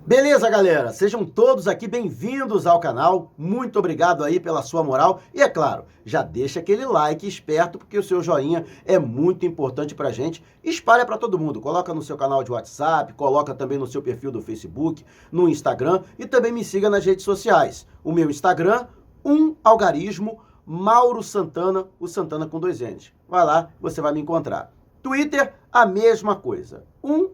Beleza, galera? Sejam todos aqui bem-vindos ao canal. Muito obrigado aí pela sua moral. E é claro, já deixa aquele like esperto, porque o seu joinha é muito importante pra gente. Espalha pra todo mundo. Coloca no seu canal de WhatsApp, coloca também no seu perfil do Facebook, no Instagram e também me siga nas redes sociais. O meu Instagram, algarismo, Mauro Santana, o Santana com 2 N's. Vai lá, você vai me encontrar. Twitter, a mesma coisa.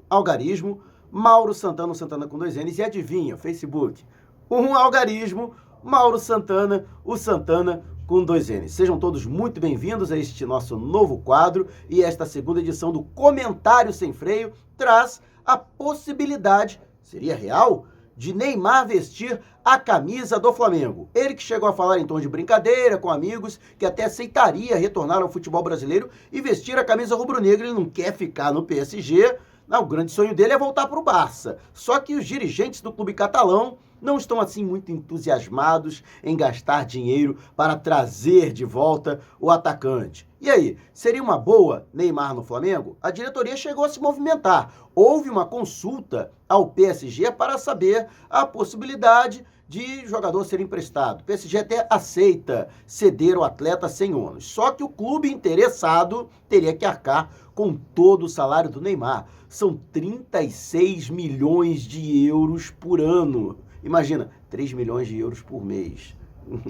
Algarismo, Mauro Santana, o Santana com 2 N's. E adivinha, Facebook, algarismo, Mauro Santana, o Santana com 2 N's. Sejam todos muito bem-vindos a este nosso novo quadro, e esta segunda edição do Comentário Sem Freio traz a possibilidade, seria real, de Neymar vestir a camisa do Flamengo. Ele que chegou a falar em tom de brincadeira com amigos que até aceitaria retornar ao futebol brasileiro e vestir a camisa rubro-negra. Ele não quer ficar no PSG. Não, o grande sonho dele é voltar para o Barça. Só que os dirigentes do clube catalão não estão assim muito entusiasmados em gastar dinheiro para trazer de volta o atacante. E aí, seria uma boa Neymar no Flamengo? A diretoria chegou a se movimentar. Houve uma consulta ao PSG para saber a possibilidade de jogador ser emprestado. O PSG até aceita ceder o atleta sem ônus. Só que o clube interessado teria que arcar com todo o salário do Neymar. São 36 milhões de euros por ano. Imagina, 3 milhões de euros por mês.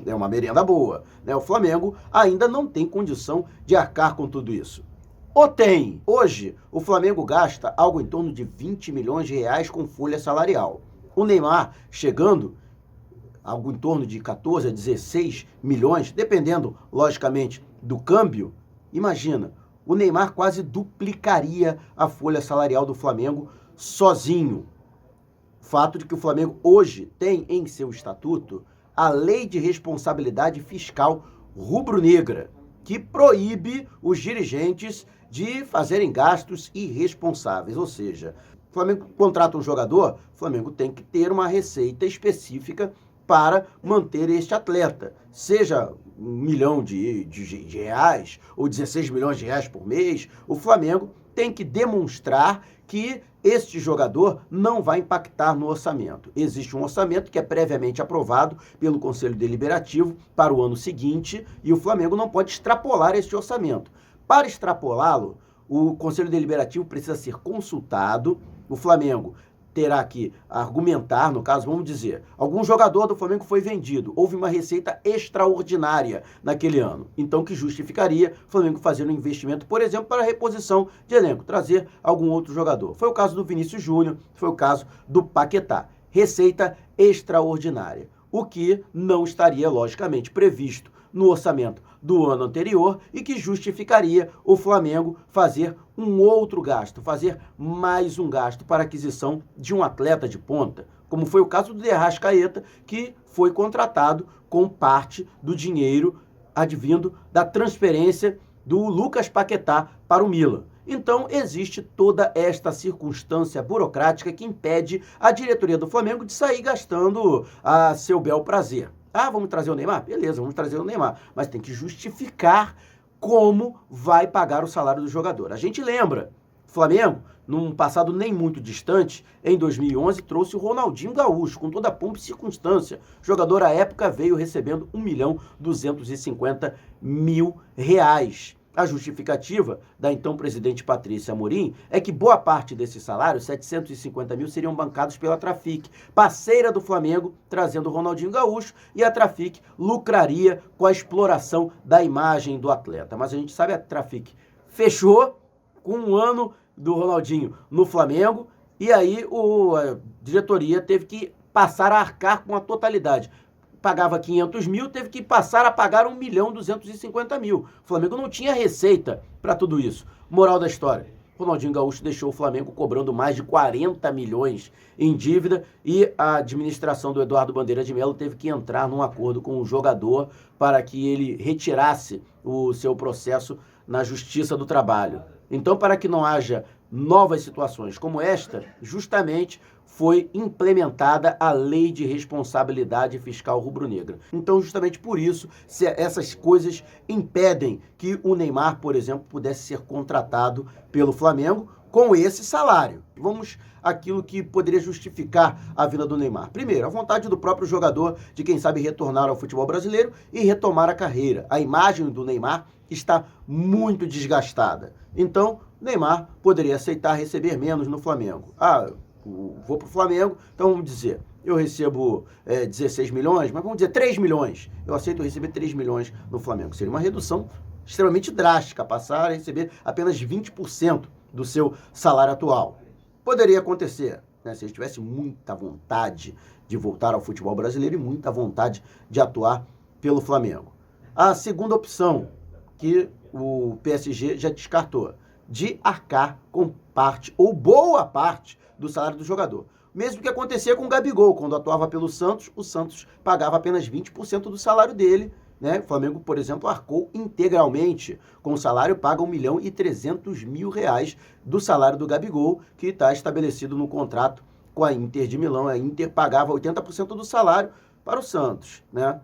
É uma merenda boa, né? O Flamengo ainda não tem condição de arcar com tudo isso. Ou tem? Hoje, o Flamengo gasta algo em torno de 20 milhões de reais com folha salarial. O Neymar chegando algo em torno de 14 a 16 milhões, dependendo, logicamente, do câmbio. Imagina, o Neymar quase duplicaria a folha salarial do Flamengo sozinho. O fato de que o Flamengo hoje tem em seu estatuto a Lei de Responsabilidade Fiscal Rubro-Negra, que proíbe os dirigentes de fazerem gastos irresponsáveis. Ou seja, o Flamengo contrata um jogador, o Flamengo tem que ter uma receita específica para manter este atleta, seja 1 milhão de reais ou 16 milhões de reais por mês. O Flamengo tem que demonstrar que este jogador não vai impactar no orçamento. Existe um orçamento que é previamente aprovado pelo Conselho Deliberativo para o ano seguinte e o Flamengo não pode extrapolar este orçamento. Para extrapolá-lo, o Conselho Deliberativo precisa ser consultado. O Flamengo terá que argumentar, no caso, vamos dizer, algum jogador do Flamengo foi vendido, houve uma receita extraordinária naquele ano, então que justificaria o Flamengo fazer um investimento, por exemplo, para a reposição de elenco, trazer algum outro jogador. Foi o caso do Vinícius Júnior, foi o caso do Paquetá. Receita extraordinária, o que não estaria, logicamente, previsto no orçamento do ano anterior e que justificaria o Flamengo fazer um outro gasto, fazer mais um gasto para a aquisição de um atleta de ponta, como foi o caso do De Arrascaeta, que foi contratado com parte do dinheiro advindo da transferência do Lucas Paquetá para o Milan. Então, existe toda esta circunstância burocrática que impede a diretoria do Flamengo de sair gastando a seu bel prazer. Ah, vamos trazer o Neymar? Beleza, vamos trazer o Neymar. Mas tem que justificar como vai pagar o salário do jogador. A gente lembra, o Flamengo, num passado nem muito distante, em 2011, trouxe o Ronaldinho Gaúcho, com toda a pompa e circunstância. O jogador, à época, veio recebendo R$1.250.000. A justificativa da então presidente Patrícia Amorim é que boa parte desse salário, 750 mil, seriam bancados pela Trafic, parceira do Flamengo, trazendo o Ronaldinho Gaúcho, e a Trafic lucraria com a exploração da imagem do atleta. Mas a gente sabe, a Trafic fechou com um ano do Ronaldinho no Flamengo, e aí a diretoria teve que passar a arcar com a totalidade. Pagava 500 mil, teve que passar a pagar 1.250.000. O Flamengo não tinha receita para tudo isso. Moral da história, Ronaldinho Gaúcho deixou o Flamengo cobrando mais de 40 milhões em dívida e a administração do Eduardo Bandeira de Melo teve que entrar num acordo com o jogador para que ele retirasse o seu processo na Justiça do Trabalho. Então, para que não haja novas situações como esta, justamente foi implementada a Lei de Responsabilidade Fiscal Rubro-Negra. Então, justamente por isso, se essas coisas impedem que o Neymar, por exemplo, pudesse ser contratado pelo Flamengo, com esse salário. Vamos àquilo que poderia justificar a vinda do Neymar. Primeiro, a vontade do próprio jogador de, quem sabe, retornar ao futebol brasileiro e retomar a carreira. A imagem do Neymar está muito desgastada. Então, Neymar poderia aceitar receber menos no Flamengo. Vou para o Flamengo, então vamos dizer, eu recebo 16 milhões, mas vamos dizer 3 milhões. Eu aceito receber 3 milhões no Flamengo. Seria uma redução extremamente drástica, passar a receber apenas 20% do seu salário atual. Poderia acontecer, né, se ele tivesse muita vontade de voltar ao futebol brasileiro e muita vontade de atuar pelo Flamengo. A segunda opção, que o PSG já descartou, de arcar com parte ou boa parte do salário do jogador. Mesmo que acontecia com o Gabigol, quando atuava pelo Santos, o Santos pagava apenas 20% do salário dele, né? O Flamengo, por exemplo, arcou integralmente com o salário, paga R$1.300.000 do salário do Gabigol, que está estabelecido no contrato com a Inter de Milão. A Inter pagava 80% do salário para o Santos, né?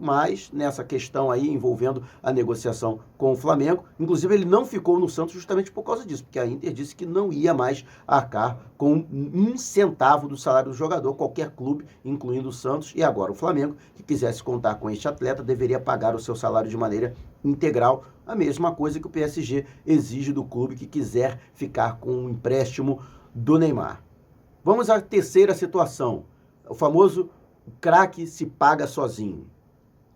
Mas nessa questão aí envolvendo a negociação com o Flamengo, inclusive ele não ficou no Santos justamente por causa disso, porque a Inter disse que não ia mais arcar com 1 centavo do salário do jogador, qualquer clube, incluindo o Santos, e agora o Flamengo, que quisesse contar com este atleta, deveria pagar o seu salário de maneira integral, a mesma coisa que o PSG exige do clube que quiser ficar com o empréstimo do Neymar. Vamos à terceira situação, o famoso o craque se paga sozinho.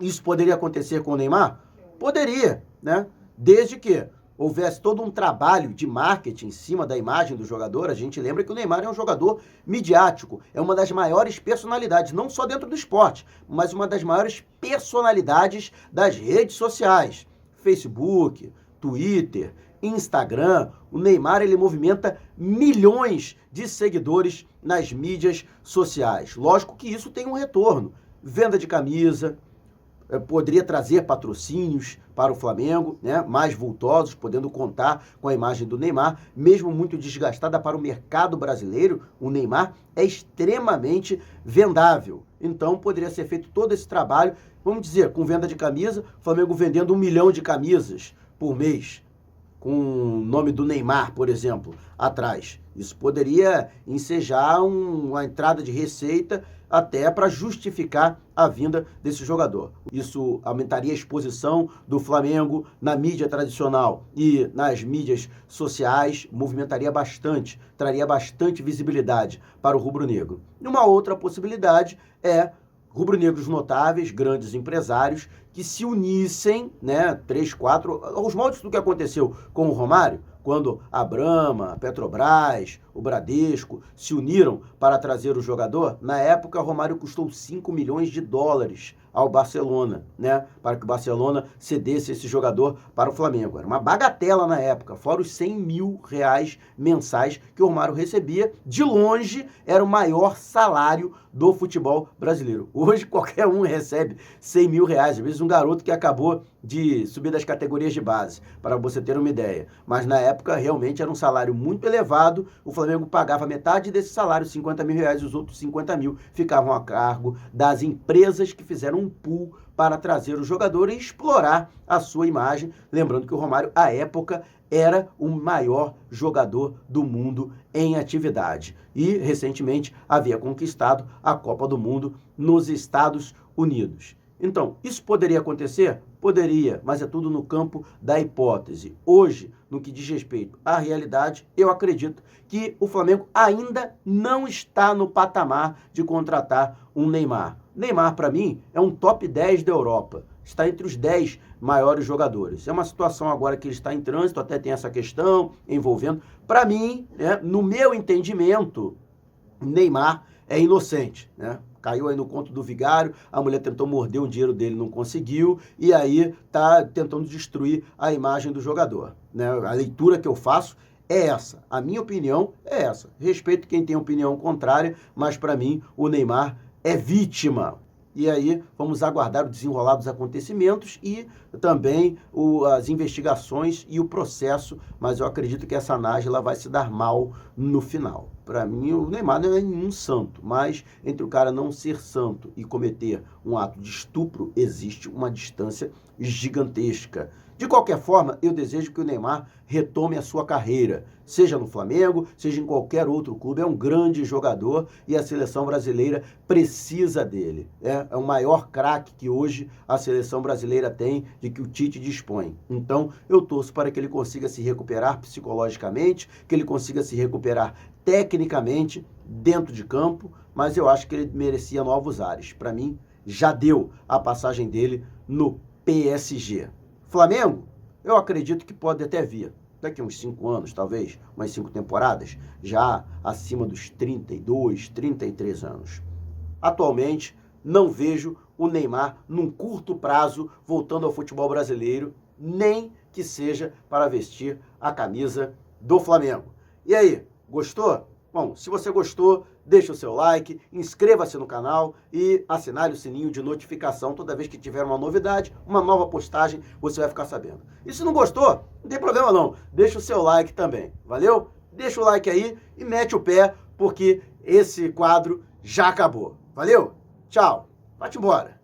Isso poderia acontecer com o Neymar? Poderia, né? Desde que houvesse todo um trabalho de marketing em cima da imagem do jogador. A gente lembra que o Neymar é um jogador midiático, é uma das maiores personalidades, não só dentro do esporte, mas uma das maiores personalidades das redes sociais. Facebook, Twitter, Instagram. O Neymar, ele movimenta milhões de seguidores nas mídias sociais. Lógico que isso tem um retorno. Venda de camisa, poderia trazer patrocínios para o Flamengo, né, mais vultosos, podendo contar com a imagem do Neymar, mesmo muito desgastada para o mercado brasileiro. O Neymar é extremamente vendável. Então, poderia ser feito todo esse trabalho, vamos dizer, com venda de camisa, o Flamengo vendendo 1 milhão de camisas por mês, com o nome do Neymar, por exemplo, atrás. Isso poderia ensejar uma entrada de receita até para justificar a vinda desse jogador. Isso aumentaria a exposição do Flamengo na mídia tradicional e nas mídias sociais, movimentaria bastante, traria bastante visibilidade para o rubro-negro. E uma outra possibilidade é rubro-negros notáveis, grandes empresários, que se unissem, né, 3, 4, aos moldes do que aconteceu com o Romário, quando a Brahma, a Petrobras, o Bradesco se uniram para trazer o jogador. Na época, Romário custou 5 milhões de dólares ao Barcelona, né, para que o Barcelona cedesse esse jogador para o Flamengo. Era uma bagatela na época, fora os 100 mil reais mensais que o Romário recebia. De longe, era o maior salário do futebol brasileiro. Hoje, qualquer um recebe 100 mil reais, às vezes um garoto que acabou de subir das categorias de base, para você ter uma ideia. Mas na época, realmente, era um salário muito elevado. O Flamengo pagava metade desse salário, 50 mil reais, e os outros 50 mil ficavam a cargo das empresas que fizeram um pool para trazer o jogador e explorar a sua imagem. Lembrando que o Romário, à época, era o maior jogador do mundo em atividade. E, recentemente, havia conquistado a Copa do Mundo nos Estados Unidos. Então, isso poderia acontecer? Poderia, mas é tudo no campo da hipótese. Hoje, no que diz respeito à realidade, eu acredito que o Flamengo ainda não está no patamar de contratar um Neymar. Neymar, para mim, é um top 10 da Europa. Está entre os 10 maiores jogadores. É uma situação agora que ele está em trânsito, até tem essa questão envolvendo. Para mim, né, no meu entendimento, Neymar é inocente, né? Caiu aí no conto do vigário, a mulher tentou morder o dinheiro dele, não conseguiu, e aí tá tentando destruir a imagem do jogador, né? A leitura que eu faço é essa, a minha opinião é essa. Respeito quem tem opinião contrária, mas para mim o Neymar é vítima. E aí vamos aguardar o desenrolar dos acontecimentos e também as investigações e o processo, mas eu acredito que essa Nájila vai se dar mal no final. Para mim, o Neymar não é nenhum santo, mas entre o cara não ser santo e cometer um ato de estupro, existe uma distância gigantesca. De qualquer forma, eu desejo que o Neymar retome a sua carreira, seja no Flamengo, seja em qualquer outro clube. É um grande jogador e a seleção brasileira precisa dele. É o maior craque que hoje a seleção brasileira tem, de que o Tite dispõe. Então, eu torço para que ele consiga se recuperar psicologicamente, que ele consiga se recuperar tecnicamente dentro de campo, mas eu acho que ele merecia novos ares. Para mim, já deu a passagem dele no PSG. Flamengo, eu acredito que pode até vir. Daqui a uns 5 anos, talvez, umas 5 temporadas, já acima dos 32, 33 anos. Atualmente, não vejo o Neymar, num curto prazo, voltando ao futebol brasileiro, nem que seja para vestir a camisa do Flamengo. E aí, gostou? Bom, se você gostou, deixa o seu like, inscreva-se no canal e assinale o sininho de notificação. Toda vez que tiver uma novidade, uma nova postagem, você vai ficar sabendo. E se não gostou, não tem problema não, deixa o seu like também, valeu? Deixa o like aí e mete o pé, porque esse quadro já acabou. Valeu? Tchau. Vai-te embora.